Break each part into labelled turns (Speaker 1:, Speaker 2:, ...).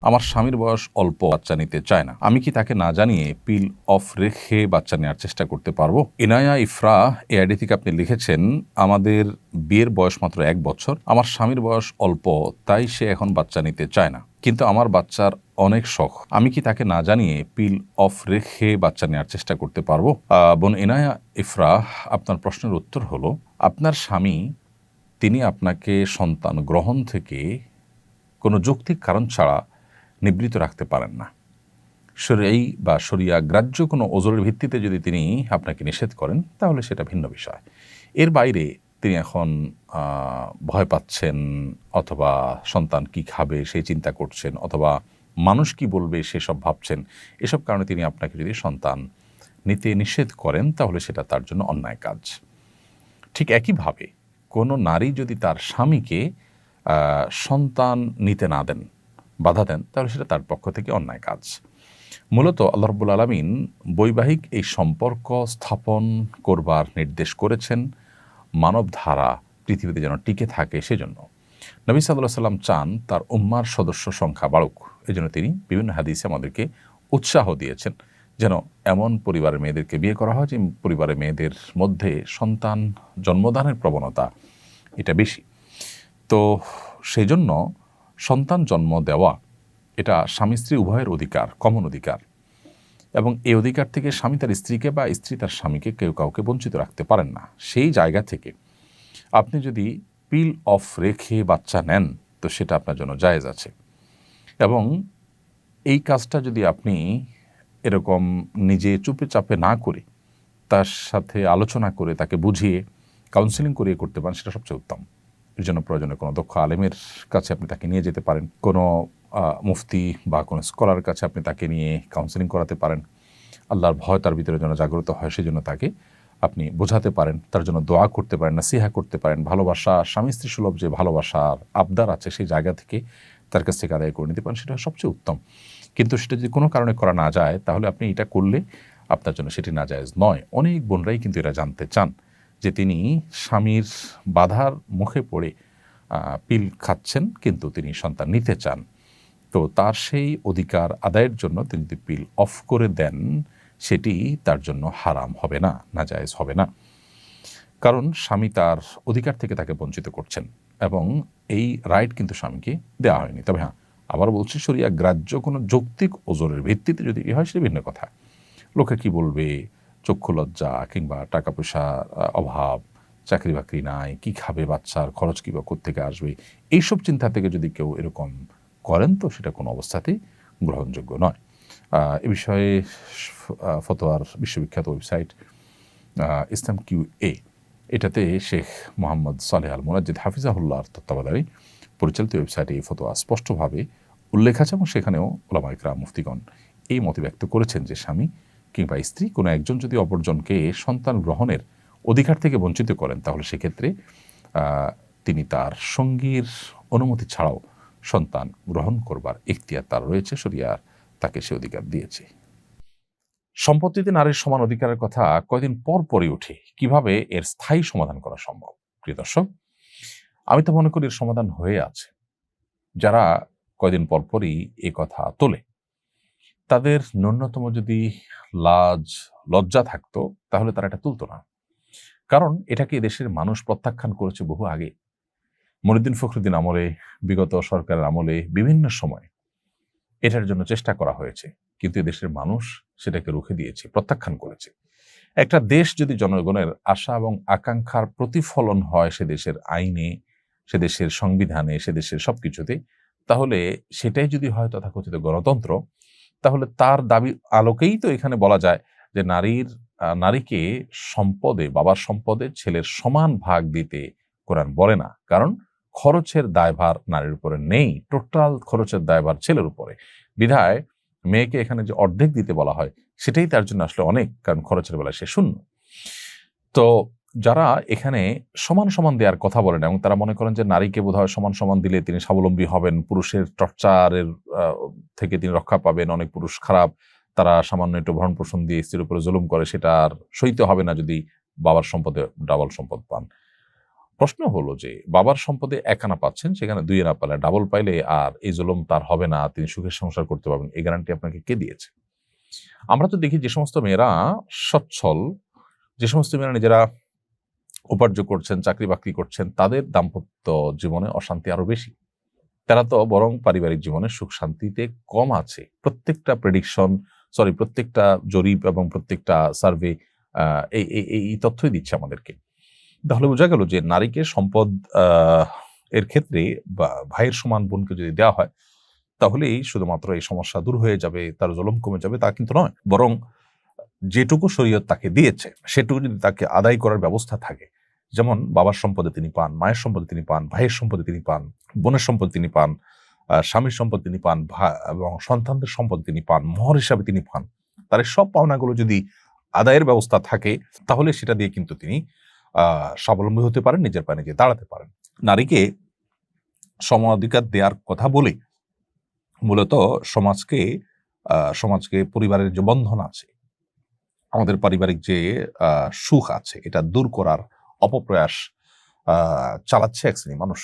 Speaker 1: আমার স্বামীর বয়স অল্প, বাচ্চা নিতে চায় না। আমি কি তাকে না জানিয়ে পিল অফ রেখে বাচ্চা নেওয়ার চেষ্টা করতে পারবো? ইনায়া ইফরা এই আইডি থেকে আপনি লিখেছেন, আমাদের বিয়ের বয়স মাত্র 1 বছর। আমার স্বামীর বয়স অল্প, তাই সে এখন বাচ্চা নিতে চায় না, কিন্তু আমার বাচ্চার অনেক শখ। আমি কি তাকে না জানিয়ে পিল অফ রেখে বাচ্চা নেওয়ার চেষ্টা করতে পারবো? বোন ইনায়া ইফরা, আপনার প্রশ্নের উত্তর হলো, আপনার স্বামী তিনি আপনাকে সন্তান গ্রহণ থেকে কোনো যৌক্তিক কারণ ছাড়া নিবৃত্ত রাখতে পারেন না। শরীয়ী বা শরিয়া গ্রাহ্য কোনো ওজরের ভিত্তিতে যদি তিনি আপনাকে নিষেধ করেন, তাহলে সেটা ভিন্ন বিষয়। এর বাইরে তিনি এখন ভয় পাচ্ছেন, অথবা সন্তান কি খাবে সেই চিন্তা করছেন, অথবা মানুষ কি বলবে সেসব ভাবছেন, এসব কারণে তিনি আপনাকে যদি সন্তান নিতে নিষেধ করেন, তাহলে সেটা তার জন্য অন্যায় কাজ। ঠিক একইভাবে কোনো নারী যদি তার স্বামীকে সন্তান নিতে না দেন, বাধা দেন, তাহলে সেটা তার পক্ষ থেকে অন্যায় কাজ। মূলত আল্লাহ রাব্বুল আলামিন বৈবাহিক এই সম্পর্ক স্থাপন করবার নির্দেশ করেছেন মানব ধারা পৃথিবীতে যেন টিকে থাকে সেজন্য। নবী সাল্লাল্লাহু আলাইহি সাল্লাম চান তার উম্মার সদস্য সংখ্যা বাড়ুক, এজন্য তিনি বিভিন্ন হাদিসে আমাদেরকে উৎসাহ দিয়েছেন যেন এমন পরিবারের মেয়েদেরকে বিয়ে করা হয় যে পরিবারের মেয়েদের মধ্যে সন্তান জন্মদানের প্রবণতা এটা বেশি। তো সেই জন্য সন্তান জন্ম দেওয়া এটা স্বামী স্ত্রী উভয়ের অধিকার, কমন অধিকার, এবং এই অধিকার থেকে স্বামী তার স্ত্রীকে বা স্ত্রী তার স্বামীকে কেউ কাউকে বঞ্চিত রাখতে পারেন না। সেই জায়গা থেকে আপনি যদি পিল অফ রেখে বাচ্চা নেন, তো সেটা আপনার জন্য জায়েজ আছে। এবং এই কাজটা যদি আপনি এরকম নিজে চুপে চাপে না করে তার সাথে আলোচনা করে তাকে বুঝিয়ে কাউন্সেলিং করিয়ে করতে পারেন, সেটা সবচেয়ে উত্তম। এর জন্য প্রয়োজনে কোনো দক্ষ আলেমের কাছে আপনি তাকে নিয়ে যেতে পারেন, কোনো মুফতি বা কোনো স্কলার কাছে আপনি তাকে নিয়ে কাউন্সেলিং করাতে পারেন। আল্লাহর ভয় তার ভিতরে যেন জাগ্রত হয়, সেই জন্য তাকে আপনি বোঝাতে পারেন, তার জন্য দোয়া করতে পারেন, নাসিহা করতে পারেন। ভালোবাসা, স্বামী স্ত্রী সুলভ যে ভালোবাসার আবদার আছে, সেই জায়গা থেকে তার কাছ থেকে আদায় করে নিতে পারেন, সেটা সবচেয়ে উত্তম। কিন্তু সেটা যদি কোনো কারণে করা না যায়, তাহলে আপনি এটা করলে আপনার জন্য সেটি নাজায়েজ নয়। অনেক বোনরাই কিন্তু এরা জানতে চান যে তিনি স্বামীর বাধার মুখে পড়ে পিল খাচ্ছেন, কিন্তু তিনি সন্তান নিতে চান। তো তার সেই অধিকার আদায়ের জন্য তিনি যদি পিল অফ করে দেন, সেটি তার জন্য হারাম হবে না, নাজায়েজ হবে না। কারণ স্বামী তার অধিকার থেকে তাকে বঞ্চিত করছেন, এবং এই রাইট কিন্তু স্বামীকে দেওয়া হয়নি। তবে হ্যাঁ, আবার বলছি, শরিয়া গ্রাহ্য কোনো যৌক্তিক ওজরের ভিত্তিতে যদি হয়, সেটা ভিন্ন কথা। লোকে কি বলবে, চক্ষু লজ্জা কিংবা টাকা পয়সার অভাব, চাকরি বাকরি নাই, কি খাবে, বাচ্চার খরচ কিংবা কোত্থেকে আসবে, এইসব চিন্তা থেকে যদি কেউ এরকম করেন, তো সেটা কোনো অবস্থাতেই গ্রহণযোগ্য নয়। এ বিষয়ে ফতোয়ার বিশ্ববিখ্যাত ওয়েবসাইট ইসলাম কিউ.এ, এটাতে শেখ মোহাম্মদ সালেহ আল মুনাজ্জিদ হাফিজাহুল্লাহর তত্ত্বাবধানে পরিচালিত ওয়েবসাইটে এই ফতোয়া স্পষ্টভাবে উল্লেখ আছে, এবং সেখানেও উলামা ইকরাম, মুফতিগণ এই মত ব্যক্ত করেছেন যে স্বামী কিংবা স্ত্রী কোনো একজন যদি অপরজনকে সন্তান গ্রহণের অধিকার থেকে বঞ্চিত করেন, তাহলে সেক্ষেত্রে তিনি তার সঙ্গীর অনুমতি ছাড়াও সন্তান গ্রহণ করবার ইখতিয়ার তার রয়েছে, শরিয়ার তাকে সে অধিকার দিয়েছে। সম্পত্তিতে নারীর সমান অধিকারের কথা কয়দিন পর পরই ওঠে, কিভাবে এর স্থায়ী সমাধান করা সম্ভব? প্রিয় দর্শক, আমি তো মনে করি এর সমাধান হয়ে আছে। যারা কয়দিন পর পরই এ কথা তোলে, তাদের ন্যূনতম যদি লাজ লজ্জা থাকতো, তাহলে তারা এটা তুলতো না। কারণ এটাকে দেশের মানুষ প্রত্যাখ্যান করেছে বহু আগে। মনিউদ্দিন ফখরুদ্দিন আমলে, বিগত সরকারের আমলে বিভিন্ন সময় এটার জন্য চেষ্টা করা হয়েছে, কিন্তু দেশের মানুষ সেটাকে রুখে দিয়েছে, প্রত্যাখ্যান করেছে। একটা দেশ যদি জনগণের আশা এবং আকাঙ্ক্ষার প্রতিফলন হয় সে দেশের আইনে, সে দেশের সংবিধানে, সে দেশের সবকিছুতে, তাহলে সেটাই যদি হয় তথাকথিত গণতন্ত্র, তাহলে তার দাবি আলোকেই তো এখানে বলা যায় যে নারীকে সম্পদে, বাবার সম্পদে ছেলের সমান ভাগ দিতে কোরআন বলে না। কারণ খরচের দায়ভার নারীর উপরে নেই, টোটাল খরচের দায়ভার ছেলের উপরে। বিধায় মেয়েকে এখানে যে অর্ধেক দিতে বলা হয়, সেটাই তার জন্য আসলে অনেক, কারণ খরচের বেলায় সে শূন্য। তো যারা এখানে সমান সমান দেওয়ার কথা বলেন, এবং তারা মনে করেন যে নারীকে বোধহয় সমান সমান দিলে তিনি স্বাবলম্বী হবেন, পুরুষের টর্চারের থেকে তিনি রক্ষা পাবেন। অনেক পুরুষ খারাপ, তারা সামান্য একটু ভরণ পোষণ দিয়ে স্ত্রীর উপরে জুলুম করে, সেটা আর সইতে হবে না যদি বাবার সম্পদে ডাবল সম্পদ পান। প্রশ্ন হলো যে বাবার সম্পদে 1 আনা পাচ্ছেন, সেখানে 2 আনা পালে ডাবল পাইলে আর এই জুলুম তার হবে না, তিনি সুখের সংসার করতে পারবেন, এই গ্যারান্টি আপনাকে কে দিয়েছে? আমরা তো দেখি যে সমস্ত মেয়েরা সচ্ছল, যে সমস্ত মেয়েরা নিজেরা উপার্জন করছেন, চাকরি বাকরি করছেন, তাদের দাম্পত্য জীবনে অশান্তি আরো বেশি। তারা তো বরং পারিবারিক জীবনে সুখ শান্তিতে কম আছে। প্রত্যেকটা জরিপ এবং প্রত্যেকটা সার্ভে এই তথ্যই দিচ্ছে আমাদেরকে। তাহলে বোঝা গেল যে নারীকে সম্পদ এর ক্ষেত্রে বা ভাইয়ের সমান বোনকে যদি দেওয়া হয়, তাহলেই শুধুমাত্র এই সমস্যা দূর হয়ে যাবে, তার জুলুম কমে যাবে, তা কিন্তু নয়। বরং যেটুকু শরীয়ত তাকে দিয়েছে সেটুকু যদি তাকে আদায় করার ব্যবস্থা থাকে, যেমন বাবার সম্পদে তিনি পান, মায়ের সম্পদে তিনি পান, ভাইয়ের সম্পদে তিনি পান, বোনের সম্পদ তিনি পান, স্বামীর সম্পদ তিনি পান, এবং সন্তানদের সম্পদ তিনি পান, মোহর হিসাবে তিনি পান, তার এই সব পাওনাগুলো যদি আদায়ের ব্যবস্থা থাকে, তাহলে সেটা দিয়ে কিন্তু তিনি স্বাবলম্বী হতে পারেন, নিজের পায়ে নিজে দাঁড়াতে পারেন। নারীকে সম অধিকার দেওয়ার কথা বলে মূলত সমাজকে পরিবারের যে বন্ধন আছে, আমাদের পারিবারিক যে সুখ আছে, এটা দূর করার অপপ্রয়াস চালাচ্ছে এক শ্রেণী মানুষ।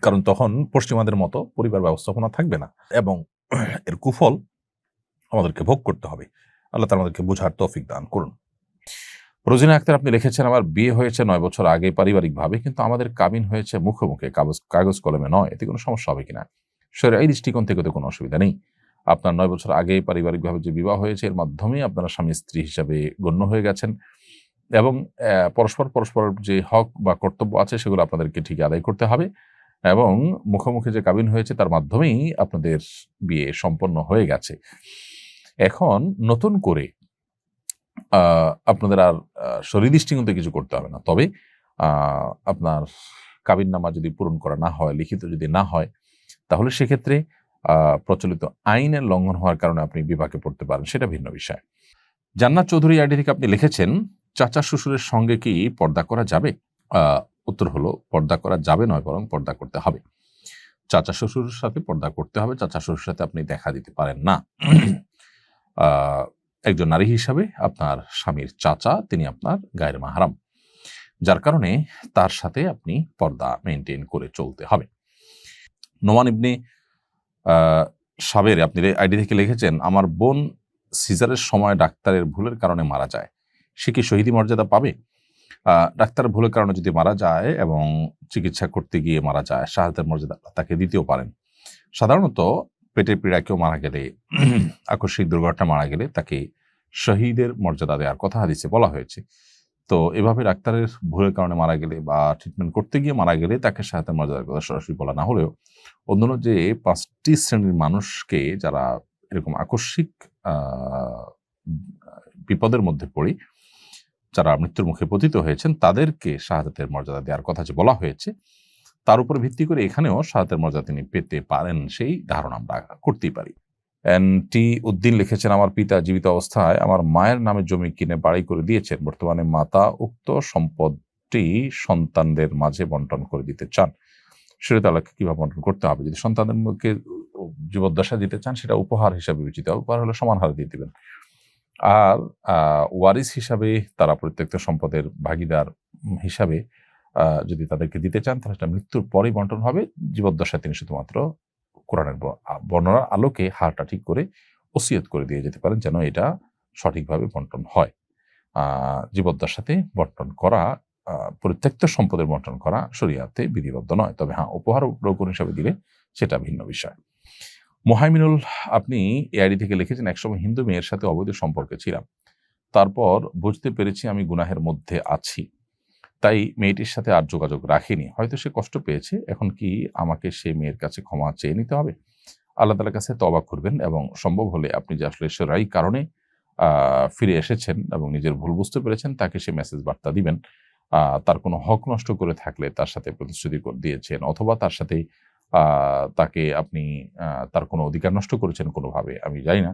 Speaker 1: কারণ তখন পশ্চিমাদের মতো পরিবার ব্যবস্থাপনা থাকবে না, এবং এর কুফল আমাদেরকে ভোগ করতে হবে। আল্লাহ তাআলা আমাদেরকে বোঝার তৌফিক দান করুন। রোজিনা আক্তার, আপনি লিখেছেন, আমার বিয়ে হয়েছে 9 বছর আগে পারিবারিকভাবে, কিন্তু আমাদের কাবিন হয়েছে মুখে মুখে, কাগজ কলমে নয়। এতে কোনো সমস্যা হবে কিনা? শরীয়তের এই দৃষ্টিকোণ থেকে তো কোনো অসুবিধা নেই। আপনার 9 বছর আগে পারিবারিকভাবে যে বিবাহ হয়েছে, এর মাধ্যমে আপনারা স্বামী স্ত্রী হিসাবে গণ্য হয়ে গেছেন, এবং পরস্পরের যে হক বা কর্তব্য আছে সেগুলো আপনাদেরকে ঠিক আদায় করতে হবে, এবং মুখোমুখি যে কাবিন হয়েছে তার মাধ্যমেই আপনাদের বিয়ে সম্পন্ন হয়ে গেছে। এখন নতুন করে আপনাদের আর শরীর দৃষ্টিকোণে কিছু করতে হবে না। তবে আপনার কাবিননামা যদি পূরণ করা না হয়, লিখিত যদি না হয়, তাহলে সেক্ষেত্রে প্রচলিত আইনের লঙ্ঘন হওয়ার কারণে আপনি বিপাকে পড়তে পারেন, সেটা ভিন্ন বিষয়। জান্নাত চৌধুরী আইডি থেকে আপনি লিখেছেন, চাচা শ্বশুরের সঙ্গে কি পর্দা করা যাবে? উত্তর হলো, পর্দা করা যাবে নয়, বরং পর্দা করতে হবে। চাচা শ্বশুরের সাথে পর্দা করতে হবে, চাচা শ্বশুরের সাথে আপনি দেখা দিতে পারেন না। একজন নারী হিসাবে আপনার স্বামীর চাচা, তিনি আপনার গায়ের মাহরাম, যার কারণে তার সাথে আপনি পর্দা মেনটেন করে চলতে হবে। নোমান ইবনে সাবের আপনি আইডি থেকে লিখেছেন, আমার বোন সিজারের সময় ডাক্তারের ভুলের কারণে মারা যায়, সে কি শহীদি মর্যাদা পাবে? ডাক্তারের ভুলের কারণে যদি মারা যায় এবং চিকিৎসা করতে গিয়ে মারা যায়, শাহাদাতের মর্যাদা তাকে দিতেও পারেন। সাধারণত পেটের পীড়া কেউ মারা গেলে, আকস্মিক দুর্ঘটনা মারা গেলে তাকে শহীদের মর্যাদা দেওয়ার কথা হাদিসে বলা হয়েছে। তো এভাবে ডাক্তারের ভুলের কারণে মারা গেলে বা ট্রিটমেন্ট করতে গিয়ে মারা গেলে তাকে শাহাদাতের মর্যাদার কথা সরাসরি বলা না হলেও, অন্যান্য যে 5টি শ্রেণীর মানুষকে যারা এরকম আকস্মিক বিপদের মধ্যে পড়ে যারা মৃত্যুর মুখে পতিত হয়েছেন, তাদেরকে শাহাদাতের মর্যাদা দেওয়ার কথা যে বলা হয়েছে, তার উপর ভিত্তি করে এখানেও শাহাদাতের মর্যাদা তিনি পেতে পারেন, সেই ধারণা আমরা করতেই পারি। এনটি উদ্দিন লিখেছেন, আমার পিতা জীবিত অবস্থায় আমার মায়ের নামে জমি কিনে বাড়ি করে দিয়েছেন। বর্তমানে মাতা উক্ত সম্পদটি সন্তানদের মাঝে বন্টন করে দিতে চান। শরীয়ত আলোকে কিভাবে বন্টন করতে হবে? যদি সন্তানদের মুখে জীবদ্দশা দিতে চান, সেটা উপহার হিসাবে বিবেচিত হবে, উপহার হলে সমান হারে দিয়ে দিবেন। আর ওয়ারিস হিসাবে তারা প্রত্যেকটা সম্পদের ভাগিদার হিসাবে যদি তাদেরকে দিতে চান, তাহলে সেটা মৃত্যুর পরেই বন্টন হবে। জীবদ্দশায় তিনি শুধুমাত্র কোরআনের বর্ণনার আলোকে হারটা ঠিক করে ওসিয়ত করে দিয়ে যেতে পারেন, যেন এটা সঠিকভাবে বন্টন হয়। জীবদ্দশাতে বন্টন করা, পরিত্যক্ত সম্পদের বন্টন করা শরীয়তে বিধিবদ্ধ নয়। তবে হ্যাঁ, উপহার রোপণ হিসাবে দিলে সেটা ভিন্ন বিষয়। মোহাইমিনুল আপনি এআইডি থেকে লিখেছেন, একসময় হিন্দু মেয়ের সাথে অবৈধ সম্পর্কে ছিলাম, তারপর বুঝতে পেরেছি আমি গুনাহের মধ্যে আছি, তাই মেয়েটির সাথে আর যোগাযোগ রাখিনি। হয়তো সে কষ্ট পেয়েছে, এখন কি আমাকে সে মেয়ের কাছে ক্ষমা চেয়ে নিতে হবে? আল্লাহ তাআলার কাছে তওবা করবেন, এবং সম্ভব হলে আপনি যে আসলে সেরাই কারণে ফিরে এসেছেন এবং নিজের ভুল বুঝতে পেরেছেন, তাকে সে মেসেজ বার্তা দিবেন। তার কোনো হক নষ্ট করে থাকলে তার সাথে প্রতিশ্রুতি দিয়েছেন, অথবা তার সাথে তাকে আপনি তার কোনো অধিকার নষ্ট করেছেন কোনোভাবে, আমি জানি না।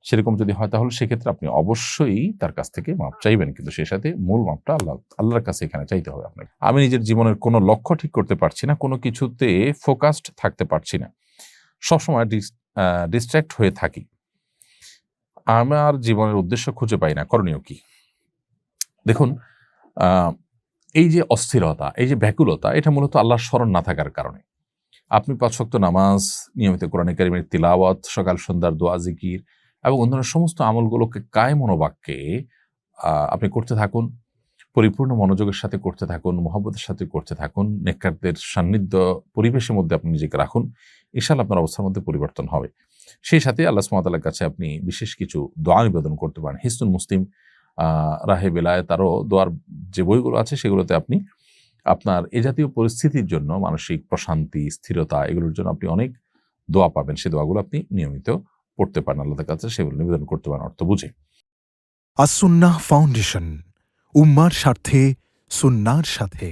Speaker 1: সেরকম যদি হয়, তাহলে সেক্ষেত্রে আপনি অবশ্যই তার কাছ থেকে মাপ চাইবেন, কিন্তু সে সাথে মূল মাপটা আল্লাহর কাছে এখানে চাইতে হবে আপনাকে। আমি নিজের জীবনের কোনো লক্ষ্য ঠিক করতে পারছি না, কোনো কিছুতে ফোকাসড থাকতে পারছি না, সবসময় ডিস্ট্র্যাক্ট হয়ে থাকি, আমার জীবনের উদ্দেশ্য খুঁজে পাই না, করণীয় কি? দেখুন, এই যে অস্থিরতা, এই যে ব্যাকুলতা, এটা মূলত আল্লাহর স্মরণ না থাকার কারণে। আপনি ৫ ওয়াক্ত নামাজ, নিয়মিত কোরআনে কারিমের তিলাওয়াত, সকাল সন্ধ্যার দোয়া জিকির এবং অন্যান্য সমস্ত আমলগুলোকে কায়ে মনোবাক্যে আপনি করতে থাকুন, পরিপূর্ণ মনোযোগের সাথে করতে থাকুন, মহব্বতের সাথে করতে থাকুন, নেককারদের সান্নিধ্য পরিবেশের মধ্যে আপনি নিজেকে রাখুন, ইনশাআল্লাহ আপনার অবস্থার মধ্যে পরিবর্তন হবে। সেই সাথে আল্লাহ সুবহানাহু ওয়া তাআলার কাছে আপনি বিশেষ কিছু দোয়া নিবেদন করতে পারেন। হিসনুল মুসলিম, রাহে বেলায়েত, আরও দোয়ার যে বইগুলো আছে সেগুলোতে আপনি আপনার এ জাতীয় পরিস্থিতির জন্য মানসিক প্রশান্তি, স্থিরতা, এগুলোর জন্য আপনি অনেক দোয়া পাবেন। সেই দোয়াগুলো আপনি নিয়মিত পড়তে পারেন, আল্লাহর কাছে সেগুলো নিবেদন করতে পারেন অর্থ বুঝে।
Speaker 2: আসুন্নাহ ফাউন্ডেশন, উম্মার স্বার্থে সুন্নাহর সাথে।